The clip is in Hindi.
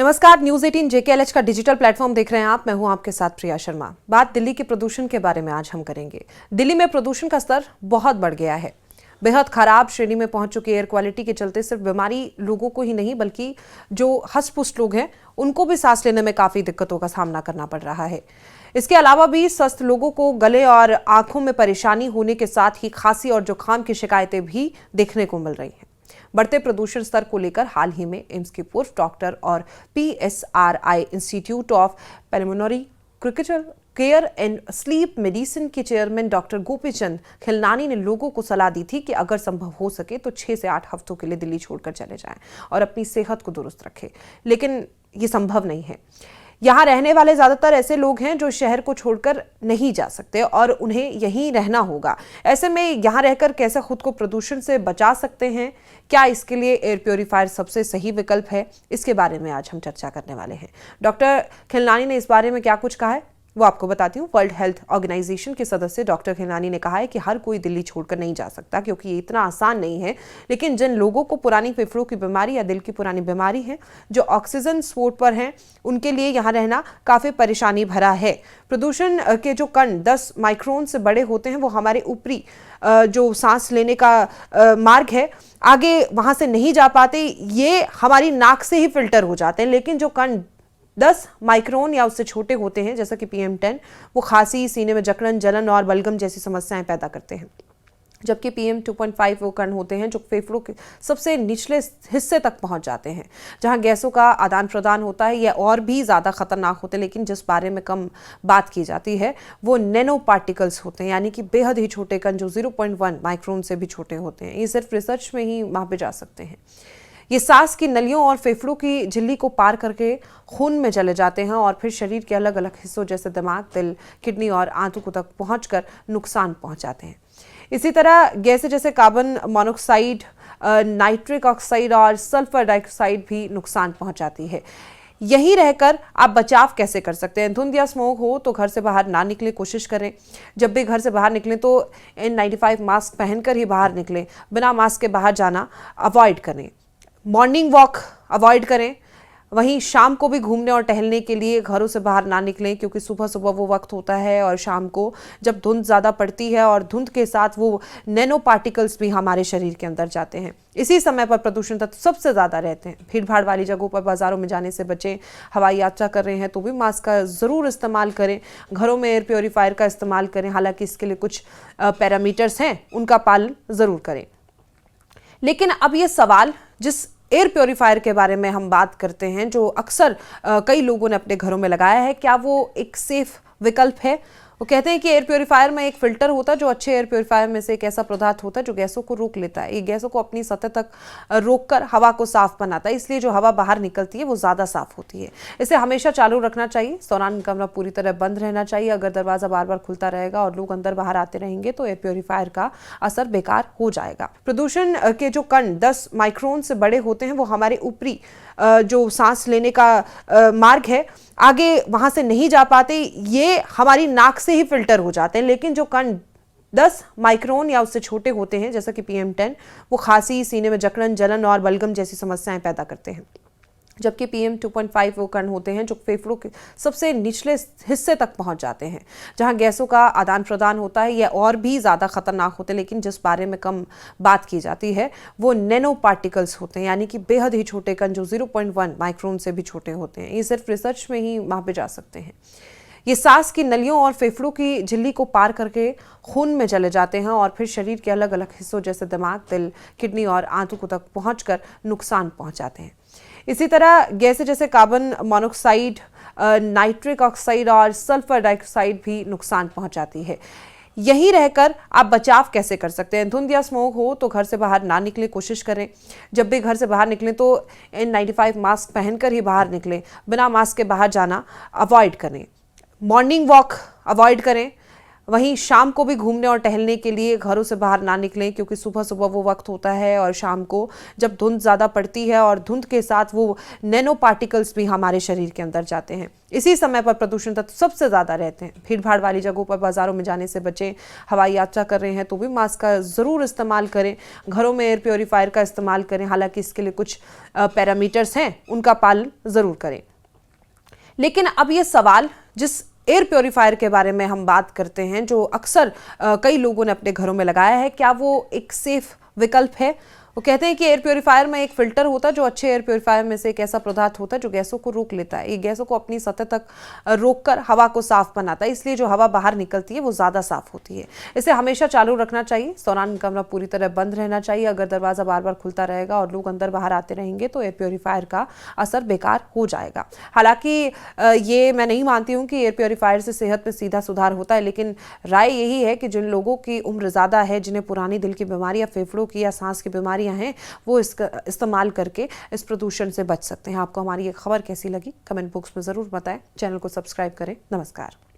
नमस्कार, न्यूज 18 JKLH का डिजिटल प्लेटफॉर्म देख रहे हैं आप। मैं हूं आपके साथ प्रिया शर्मा। बात दिल्ली के प्रदूषण के बारे में आज हम करेंगे। दिल्ली में प्रदूषण का स्तर बहुत बढ़ गया है। बेहद खराब श्रेणी में पहुंच चुकी एयर क्वालिटी के चलते सिर्फ बीमारी लोगों को ही नहीं बल्कि जो हष्ट-पुष्ट लोग हैं उनको भी सांस लेने में काफी दिक्कतों का सामना करना पड़ रहा है। इसके अलावा भी स्वस्थ लोगों को गले और आंखों में परेशानी होने के साथ ही खांसी और जुकाम की शिकायतें भी देखने को मिल रही हैं। बढ़ते प्रदूषण स्तर को लेकर हाल ही में एम्स के पूर्व डॉक्टर और PSRI institute of pulmonary critical care and sleep medicine के चेयरमैन डॉक्टर गोपीचंद खिलनानी ने लोगों को सलाह दी थी कि अगर संभव हो सके तो 6 से 8 हफ्तों के लिए दिल्ली छोड़कर चले जाएं और अपनी सेहत को दुरुस्त रखें, लेकिन ये संभव नहीं है। यहाँ रहने वाले ज्यादातर ऐसे लोग हैं जो शहर को छोड़कर नहीं जा सकते और उन्हें यहीं रहना होगा। ऐसे में यहाँ रहकर कैसे खुद को प्रदूषण से बचा सकते हैं, क्या इसके लिए एयर प्योरीफायर सबसे सही विकल्प है, इसके बारे में आज हम चर्चा करने वाले हैं। डॉक्टर खिलनानी ने इस बारे में क्या कुछ कहा है वो आपको बताती हूँ। वर्ल्ड हेल्थ ऑर्गेनाइजेशन के सदस्य डॉक्टर खिलनानी ने कहा है कि हर कोई दिल्ली छोड़कर नहीं जा सकता क्योंकि ये इतना आसान नहीं है, लेकिन जिन लोगों को पुरानी फेफड़ों की बीमारी या दिल की पुरानी बीमारी है, जो ऑक्सीजन सपोर्ट पर हैं, उनके लिए यहाँ रहना काफ़ी परेशानी भरा है। प्रदूषण के जो कण 10 माइक्रोन से बड़े होते हैं वो हमारे ऊपरी जो सांस लेने का मार्ग है, आगे वहाँ से नहीं जा पाते, ये हमारी नाक से ही फिल्टर हो जाते हैं। लेकिन जो कण 10 माइक्रोन या उससे छोटे होते हैं जैसा कि PM10, वो खांसी, सीने में जकड़न, जलन और बलगम जैसी समस्याएं पैदा करते हैं। जबकि PM2.5 वो कण होते हैं जो फेफड़ों के सबसे निचले हिस्से तक पहुंच जाते हैं, जहां गैसों का आदान प्रदान होता है। यह और भी ज़्यादा खतरनाक होते हैं, लेकिन जिस बारे में कम बात की जाती है वो नैनो पार्टिकल्स होते हैं, यानी कि बेहद ही छोटे कण जो 0.1 माइक्रोन से भी छोटे होते हैं। ये सिर्फ रिसर्च में ही मापे जा सकते हैं। ये सांस की नलियों और फेफड़ों की झिल्ली को पार करके खून में चले जाते हैं और फिर शरीर के अलग अलग हिस्सों जैसे दिमाग, दिल, किडनी और आंतों तक पहुंचकर नुकसान पहुंचाते हैं। इसी तरह गैसें जैसे कार्बन मोनोऑक्साइड, नाइट्रिक ऑक्साइड और सल्फर डाइऑक्साइड भी नुकसान पहुंचाती है। यहीं रहकर आप बचाव कैसे कर सकते हैं? धुंध या स्मोक हो तो घर से बाहर ना निकले, कोशिश करें। जब भी घर से बाहर निकलें तो N95 मास्क पहनकर ही बाहर निकलें। बिना मास्क के बाहर जाना अवॉइड करें। मॉर्निंग वॉक अवॉइड करें। वहीं शाम को भी घूमने और टहलने के लिए घरों से बाहर ना निकलें क्योंकि सुबह सुबह वो वक्त होता है और शाम को जब धुंध ज़्यादा पड़ती है और धुंध के साथ वो नैनो पार्टिकल्स भी हमारे शरीर के अंदर जाते हैं। इसी समय पर प्रदूषण तत्व सबसे ज़्यादा रहते हैं। भीड़ भाड़ वाली जगहों पर, बाजारों में जाने से बचें। हवाई यात्रा कर रहे हैं तो भी मास्क का ज़रूर इस्तेमाल करें। घरों में एयर प्योरीफायर का इस्तेमाल करें, हालांकि इसके लिए कुछ पैरामीटर्स हैं, उनका पालन ज़रूर करें। लेकिन अब ये सवाल जिस एयर प्योरीफायर के बारे में हम बात करते हैं, जो अक्सर कई लोगों ने अपने घरों में लगाया है, क्या वो एक सेफ विकल्प है? वो कहते हैं कि एयर प्योरीफायर में एक फिल्टर होता है जो अच्छे एयर प्योरीफायर में से एक ऐसा पदार्थ होता है जो गैसों को रोक लेता है। ये गैसों को अपनी सतह तक रोककर हवा को साफ बनाता है, इसलिए जो हवा बाहर निकलती है वो ज़्यादा साफ होती है। इसे हमेशा चालू रखना चाहिए। इस दौरान कमरा पूरी तरह बंद रहना चाहिए। अगर दरवाज़ा बार बार खुलता रहेगा और लोग अंदर बाहर आते रहेंगे तो एयर प्योरीफायर का असर बेकार हो जाएगा। प्रदूषण के जो कण 10 माइक्रोन से बड़े होते हैं वो हमारे ऊपरी जो सांस लेने का मार्ग है, आगे वहाँ से नहीं जा पाते, ये हमारी नाक से ही फिल्टर हो जाते हैं। लेकिन जो कण 10 माइक्रोन या उससे छोटे होते हैं जैसा कि PM10, वो खांसी, सीने में जकड़न, जलन और बलगम जैसी समस्याएं पैदा करते हैं। जबकि PM2.5 वो कण होते हैं जो फेफड़ों के सबसे निचले हिस्से तक पहुंच जाते हैं, जहां गैसों का आदान प्रदान होता है। यह और भी ज़्यादा खतरनाक होते हैं, लेकिन जिस बारे में कम बात की जाती है वो नैनो पार्टिकल्स होते हैं, यानी कि बेहद ही छोटे कण जो 0.1 माइक्रोन से भी छोटे होते हैं। ये सिर्फ रिसर्च में ही मापे जा सकते हैं। ये सांस की नलियों और फेफड़ों की झिल्ली को पार करके खून में चले जाते हैं और फिर शरीर के अलग अलग हिस्सों जैसे दिमाग, दिल, किडनी और आंतों तक पहुंचकर नुकसान पहुंचाते हैं। इसी तरह गैसें जैसे कार्बन मोनोऑक्साइड, नाइट्रिक ऑक्साइड और सल्फर डाइऑक्साइड भी नुकसान पहुंचाती है। यहीं रहकर आप बचाव कैसे कर सकते हैं? धुंध या स्मोक हो तो घर से बाहर ना निकले, कोशिश करें। जब भी घर से बाहर निकलें तो N95 मास्क पहनकर ही बाहर निकलें। बिना मास्क के बाहर जाना अवॉइड करें। मॉर्निंग वॉक अवॉइड करें। वहीं शाम को भी घूमने और टहलने के लिए घरों से बाहर ना निकलें, क्योंकि सुबह सुबह वो वक्त होता है और शाम को जब धुंध ज़्यादा पड़ती है और धुंध के साथ वो नैनो पार्टिकल्स भी हमारे शरीर के अंदर जाते हैं। इसी समय पर प्रदूषण तत्व सबसे ज़्यादा रहते हैं। भीड़ भाड़ वाली जगहों पर बाजारों में जाने से बचें। हवाई यात्रा कर रहे हैं तो भी मास्क का ज़रूर इस्तेमाल करें। घरों में एयर प्योरीफायर का इस्तेमाल करें, हालांकि इसके लिए कुछ पैरामीटर्स हैं, उनका पालन ज़रूर करें। लेकिन अब ये सवाल जिस एयर प्योरीफायर के बारे में हम बात करते हैं, जो अक्सर कई लोगों ने अपने घरों में लगाया है, क्या वो एक सेफ विकल्प है? वो कहते हैं कि एयर प्योरीफायर में एक फिल्टर होता है, जो अच्छे एयर प्योरीफायर में से एक ऐसा पदार्थ होता है जो गैसों को रोक लेता है। ये गैसों को अपनी सतह तक रोककर हवा को साफ बनाता है, इसलिए जो हवा बाहर निकलती है वो ज़्यादा साफ होती है। इसे हमेशा चालू रखना चाहिए। इस दौरान कमरा पूरी तरह बंद रहना चाहिए। अगर दरवाज़ा बार बार खुलता रहेगा और लोग अंदर बाहर आते रहेंगे तो एयर प्योरीफायर का असर बेकार हो जाएगा। हालांकि ये मैं नहीं मानती हूँ कि एयर प्योरीफायर से सेहत में सीधा सुधार होता है, लेकिन राय यही है कि जिन लोगों की उम्र ज़्यादा है, जिन्हें पुरानी दिल की बीमारी या फेफड़ों की या सांस की बीमारियां हैं, वो इसका इस्तेमाल करके इस प्रदूषण से बच सकते हैं। आपको हमारी ये खबर कैसी लगी कमेंट बॉक्स में ज़रूर बताएं। चैनल को सब्सक्राइब करें। नमस्कार।